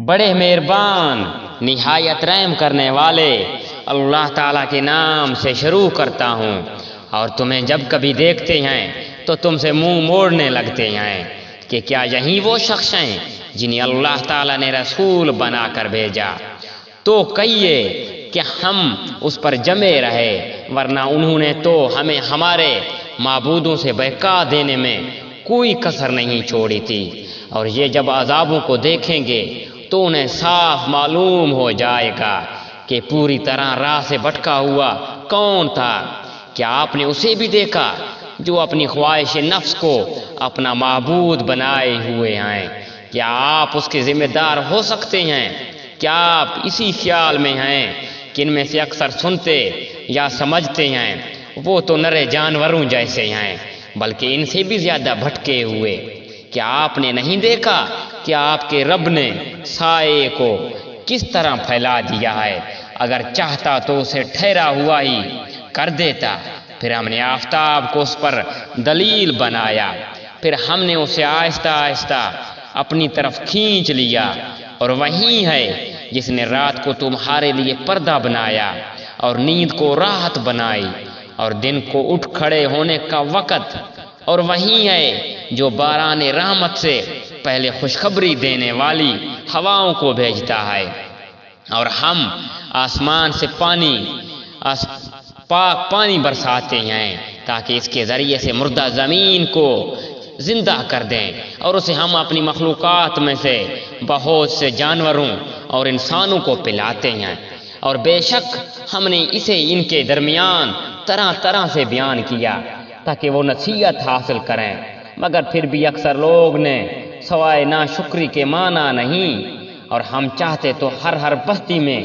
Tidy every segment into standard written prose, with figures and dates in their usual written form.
بڑے مہربان نہایت رحم کرنے والے اللہ تعالیٰ کے نام سے شروع کرتا ہوں، اور تمہیں جب کبھی دیکھتے ہیں تو تم سے منہ موڑنے لگتے ہیں کہ کیا یہی وہ شخص ہیں جنہیں اللہ تعالیٰ نے رسول بنا کر بھیجا؟ تو کہیے کہ ہم اس پر جمے رہے، ورنہ انہوں نے تو ہمیں ہمارے معبودوں سے بہکا دینے میں کوئی کسر نہیں چھوڑی تھی، اور یہ جب عذابوں کو دیکھیں گے تو انہیں صاف معلوم ہو جائے گا کہ پوری طرح راہ سے بھٹکا ہوا کون تھا۔ کیا آپ نے اسے بھی دیکھا جو اپنی خواہش نفس کو اپنا معبود بنائے ہوئے ہیں؟ کیا آپ اس کے ذمہ دار ہو سکتے ہیں؟ کیا آپ اسی خیال میں ہیں کہ ان میں سے اکثر سنتے یا سمجھتے ہیں؟ وہ تو نرے جانوروں جیسے ہیں، بلکہ ان سے بھی زیادہ بھٹکے ہوئے۔ کیا آپ نے نہیں دیکھا کہ آپ کے رب نے سائے کو کس طرح پھیلا دیا ہے؟ اگر چاہتا تو اسے ٹھہرا ہوا ہی کر دیتا۔ پھر ہم نے آفتاب کو اس پر دلیل بنایا، پھر ہم نے اسے آہستہ آہستہ اپنی طرف کھینچ لیا، اور وہی ہے جس نے رات کو تمہارے لیے پردہ بنایا اور نیند کو راحت بنائی اور دن کو اٹھ کھڑے ہونے کا وقت، اور وہی ہے جو باران رحمت سے پہلے خوشخبری دینے والی ہواؤں کو بھیجتا ہے، اور ہم آسمان سے پاک پانی برساتے ہیں تاکہ اس کے ذریعے سے مردہ زمین کو زندہ کر دیں، اور اسے ہم اپنی مخلوقات میں سے بہت سے جانوروں اور انسانوں کو پلاتے ہیں، اور بے شک ہم نے اسے ان کے درمیان طرح طرح سے بیان کیا تاکہ وہ نصیحت حاصل کریں، مگر پھر بھی اکثر لوگ نے سوائے ناشکری کے مانا نہیں، اور ہم چاہتے تو ہر بستی میں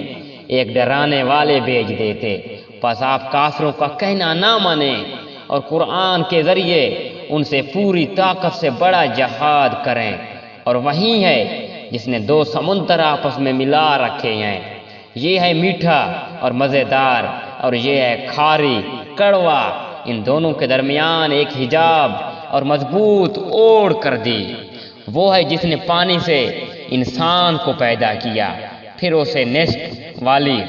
ایک ڈرانے والے بھیج دیتے۔ پس آپ کافروں کا کہنا نہ مانیں اور قرآن کے ذریعے ان سے پوری طاقت سے بڑا جہاد کریں، اور وہی ہے جس نے دو سمندر آپس میں ملا رکھے ہیں، یہ ہے میٹھا اور مزیدار، اور یہ ہے کھاری کڑوا، ان دونوں کے درمیان ایک حجاب اور مضبوط اوڑ کر دی۔ وہ ہے جس نے پانی سے انسان کو پیدا کیا، پھر اسے نصف والی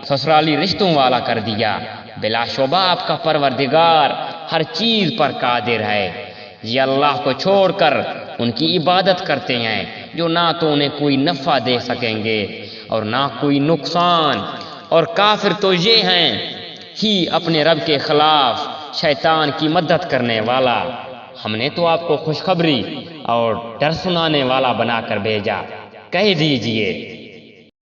سسرالی رشتوں والا کر دیا۔ بلا شبہ آپ کا پروردگار ہر چیز پر قادر ہے۔ یہ اللہ کو چھوڑ کر ان کی عبادت کرتے ہیں جو نہ تو انہیں کوئی نفع دے سکیں گے اور نہ کوئی نقصان، اور کافر تو یہ ہیں ہی اپنے رب کے خلاف شیطان کی مدد کرنے والا۔ ہم نے تو آپ کو خوشخبری اور ڈر سنانے والا بنا کر بھیجا۔ کہہ دیجئے